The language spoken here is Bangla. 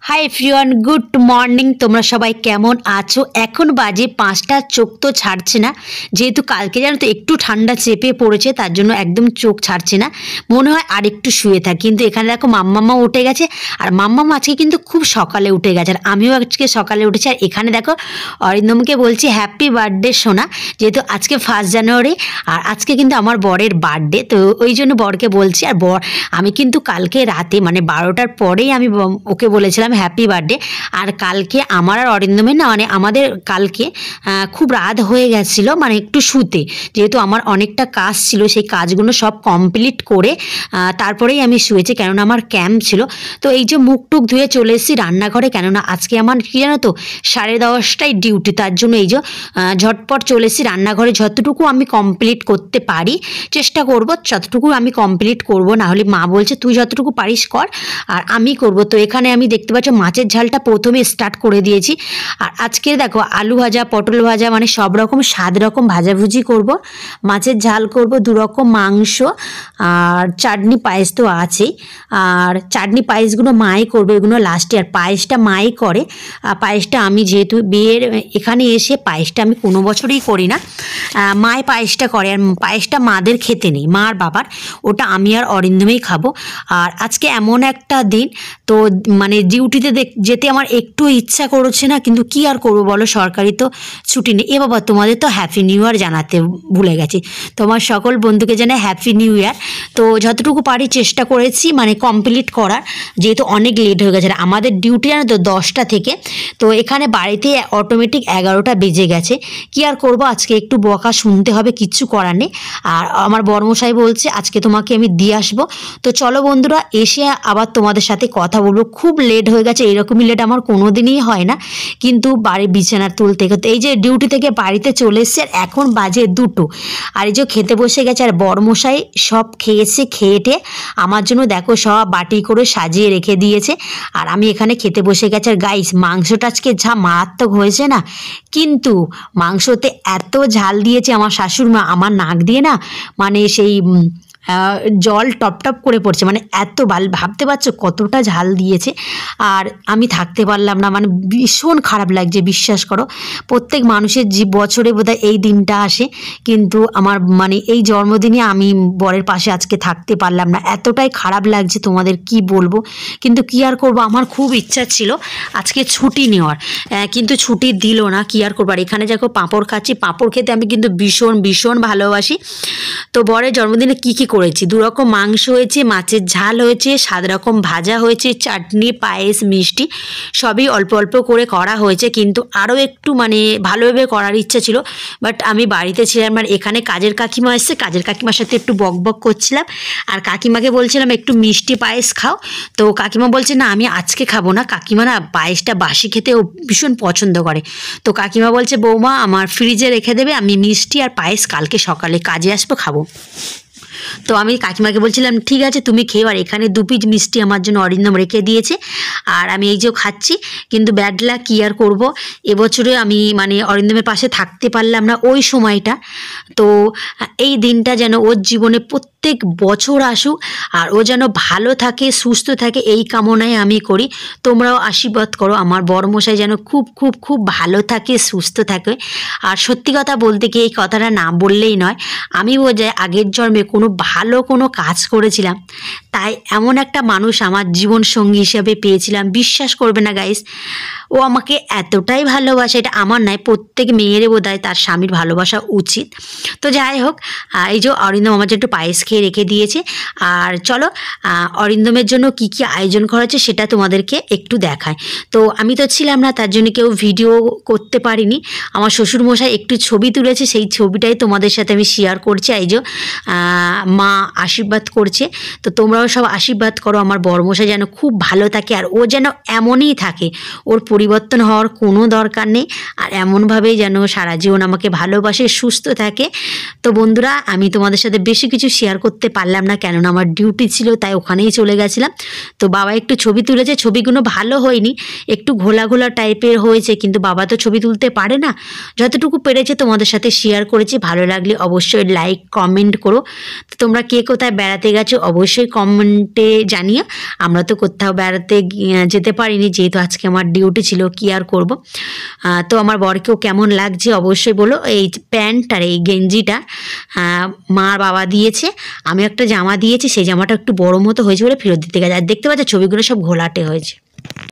Hi everyone, good morning. তোমরা সবাই কেমন আছো? এখন বাজে 5টা, চোখ তো ছাড়ছে না। যেহেতু কালকে জানো তো একটু ঠান্ডা চেপে পড়েছে, তার জন্য একদম চোখ ছাড়ছে না, মনে হয় আর একটু শুয়ে থাকি। কিন্তু এখানে দেখো মাম্মামা উঠে গেছে, আর মাম্মামা আজকে কিন্তু খুব সকালে উঠে গেছে, আর আমিও আজকে সকালে উঠেছি। আর এখানে দেখো অরিন্দমকে বলছি হ্যাপি বার্থডে সোনা, যেহেতু আজকে 1 জানুয়ারি, আর আজকে কিন্তু আমার বরের বার্থডে, তো ওই জন্য বরকে বলছি। আর বর আমি কিন্তু কালকে রাতে মানে 12টার পরেই আমি ওকে বলেছিলাম হ্যাপি বার্থডে। আর কালকে আমার আর অরিন্দমের না মানে আমাদের কালকে খুব রাত হয়ে গেছিলো, মানে একটু শুতে, যেহেতু আমার অনেকটা কাজ ছিল, সেই কাজগুলো সব কমপ্লিট করে তারপরেই আমি শুয়েছি, কেননা আমার ক্যাম্প ছিল। তো এই যে মুখ টুক ধুয়ে চলে এসেছি রান্নাঘরে, কেননা আজকে আমার কি জানো তো 10:30টায় ডিউটি, তার জন্য এই যে ঝটপট চলে এসেছি রান্নাঘরে। যতটুকু আমি কমপ্লিট করতে পারি চেষ্টা করব, যতটুকু আমি কমপ্লিট করব, না হলে মা বলছে তুই যতটুকু পারিস কর আর আমি করব। তো এখানে আমি দেখতে পাচ্ছ মাছের ঝালটা প্রথমে স্টার্ট করে দিয়েছি। আর আজকে দেখো আলু ভাজা, পটল ভাজা, মানে সব রকম 7 রকম ভাজাভুজি করব, মাছের ঝাল করব, 2 রকম মাংস, আর চাটনি পায়েস তো আছেই। আর চাটনি পায়েসগুলো মাই করবে, এগুলো লাস্টে। আর পায়েসটা মাই করে, পায়েসটা আমি যেহেতু বিয়ের এখানে এসে পায়েসটা আমি কোনো বছরই করি না, মায় পায়েসটা করে। আর পায়েসটা মাদের খেতে নেই, মা আর বাবার, ওটা আমি আর অরিন্দমেই খাবো। আর আজকে এমন একটা দিন, তো মানে ডিউটিতে যেতে আমার একটু ইচ্ছা করছে না, কিন্তু কি আর করবো বলো, সরকারি তো ছুটি নেই। এ বাবা, তোমাদের তো হ্যাপি নিউ ইয়ার জানাতে ভুলে গেছি, তোমার সকল বন্ধুকে জানাই হ্যাপি নিউ ইয়ার। তো যতটুকু পারি চেষ্টা করেছি মানে কমপ্লিট করার, যেহেতু অনেক লেট হয়ে গেছে। আমাদের ডিউটি জানো তো 10টা থেকে, তো এখানে বাড়িতে অটোমেটিক 11টা বেজে গেছে। কি আর করব, আজকে একটু বকা শুনতে হবে, কিচ্ছু করার নেই। আর আমার বর্মশাই বলছে আজকে তোমাকে আমি দিয়ে আসবো। তো চলো বন্ধুরা, এসে আবার তোমাদের সাথে কথা বলবো। খুব লেট হয়ে গেছে, এরকমই লেট আমার কোনো দিনই হয় না, কিন্তু বাড়ির বিছানা তুলতে তো এই যে ডিউটি থেকে বাড়িতে চলে এসছে, আর এখন বাজে 2টো। আর এই যে খেতে বসে গেছে, আর বর্মশাই সব খেয়েছে, খেয়েটে আমার জন্য দেখো সব বাটি করে সাজিয়ে রেখে দিয়েছে। আর আমি এখানে খেতে বসে গেছি। আর গাইস, মাংসটা আজকে যা মারাত্মক হয়েছে না, কিন্তু মাংসতে এত ঝাল দিয়েছে আমার শাশুড়িমা, আমার নাক দিয়ে না মানে সেই জল টপ টপ করে পড়ছে, মানে এত ভাবতে পারছো কতটা ঝাল দিয়েছে। আর আমি থাকতে পারলাম না, মানে ভীষণ খারাপ লাগছে, বিশ্বাস করো। প্রত্যেক মানুষের বছরে বোধহয় এই দিনটা আসে, কিন্তু আমার মানে এই জন্মদিনে আমি বরের পাশে আজকে থাকতে পারলাম না, এতটাই খারাপ লাগছে তোমাদের কি বলবো। কিন্তু কি আর করবো, আমার খুব ইচ্ছা ছিল আজকে ছুটি নেওয়ার, কিন্তু ছুটি দিল না, কি আর করবো। আর এখানে দেখো পাঁপড় খাচ্ছি, পাঁপড় খেতে আমি কিন্তু ভীষণ ভীষণ ভালোবাসি। তো বরের জন্মদিনে কি কি করেছি, 2 রকম মাংস হয়েছে, মাছের ঝাল হয়েছে, 7 রকম ভাজা হয়েছে, চাটনি, পায়েস, মিষ্টি, সবই অল্প অল্প করে করা হয়েছে। কিন্তু আরও একটু মানে ভালোভাবে করার ইচ্ছা ছিল, বাট আমি বাড়িতে ছিলাম। আর এখানে কাজের কাকিমা এসছে, কাজের কাকিমার সাথে একটু বক বক করছিলাম। আর কাকিমাকে বলছিলাম একটু মিষ্টি পায়েস খাও, তো কাকিমা বলছে না আমি আজকে খাবো না, কাকিমা না পায়েসটা বাসি খেতে ও ভীষণ পছন্দ করে। তো কাকিমা বলছে বৌমা আমার ফ্রিজে রেখে দেবে, আমি মিষ্টি আর পায়েস কালকে সকালে কাজে আসবো খাবো। তো আমি কাকিমাকে বলছিলাম ঠিক আছে তুমি খেয়ে। আর এখানে 2 পিস মিষ্টি আমার জন্য অরিন্দম রেখে দিয়েছে, আর আমি এই যে খাচ্ছি। কিন্তু ব্যাড লাক, কি আর করবো, এবছরে আমি মানে অরিন্দমের পাশে থাকতে পারলাম না ওই সময়টা। তো এই দিনটা যেন ওর জীবনে প্রত্যেক বছর আসুক, আর ও যেন ভালো থাকে, সুস্থ থাকে, এই কামনায় আমি করি। তোমরাও আশীর্বাদ করো আমার বড়মশাই যেন খুব খুব খুব ভালো থাকে, সুস্থ থাকে। আর সত্যি কথা বলতে কি, এই কথাটা না বললেই নয়, আমি বোধহয় আগের জন্মে কোনো ভালো কোনো কাজ করেছিলাম, তাই এমন একটা মানুষ আমার জীবন সঙ্গী হিসেবে পেয়েছিলাম। বিশ্বাস করবে না গাইস, ও আমাকে এতটাই ভালোবাসে, এটা আমার নয়, প্রত্যেক মেয়েরই বোধহয় তার স্বামীর ভালোবাসা উচিত। তো যাই হোক, এই যে অরিন্দম আমার জন্য একটু পায়েস খেয়ে রেখে দিয়েছে। আর চলো অরিন্দমের জন্য কি কি আয়োজন করা হচ্ছে সেটা তোমাদেরকে একটু দেখায়। তো আমি তো ছিলাম না, তার জন্য কেউ ভিডিও করতে পারিনি। আমার শ্বশুরমশাই একটু ছবি তুলেছে, সেই ছবিটাই তোমাদের সাথে আমি শেয়ার করছি। এই যে মা আশীর্বাদ করছে, তো তোমরাও সব আশীর্বাদ করো আমার বড়মশাই যেন খুব ভালো থাকে, আর ও যেন এমনই থাকে, ওর পরিবর্তন হওয়ার কোনো দরকার নেই। আর এমনভাবেই যেন সারা জীবন আমাকে ভালোবাসে, সুস্থ থাকে। তো বন্ধুরা, আমি তোমাদের সাথে বেশি কিছু শেয়ার করতে পারলাম না, কেননা আমার ডিউটি ছিল, তাই ওখানেই চলে গেছিলাম। তো বাবা একটু ছবি তুলেছে, ছবিগুলো ভালো হয়নি, একটু ঘোলা ঘোলা টাইপের হয়েছে, কিন্তু বাবা তো ছবি তুলতে পারে না, যতটুকু পেরেছে তোমাদের সাথে শেয়ার করেছি। ভালো লাগলে অবশ্যই লাইক কমেন্ট করো। তো তোমরা কে কোথায় বেড়াতে গেছো অবশ্যই কমেন্টে জানিও। আমরা তো কোথাও বেড়াতে যেতে পারিনি, যেহেতু আজকে আমার ডিউটি ছিল, কি আর করব। তো আমার বরকেও কেমন লাগছে অবশ্যই বলো। এই প্যান্ট আর এই গেঞ্জিটা মা বাবা দিয়েছে, আমি একটা জামা দিয়েছি, সেই জামাটা একটু বড় মতো হয়েছে বলে ফেরত দিতে গেছে। আর দেখতে পাচ্ছ ছবিগুলো সব ঘোলাটে হয়েছে।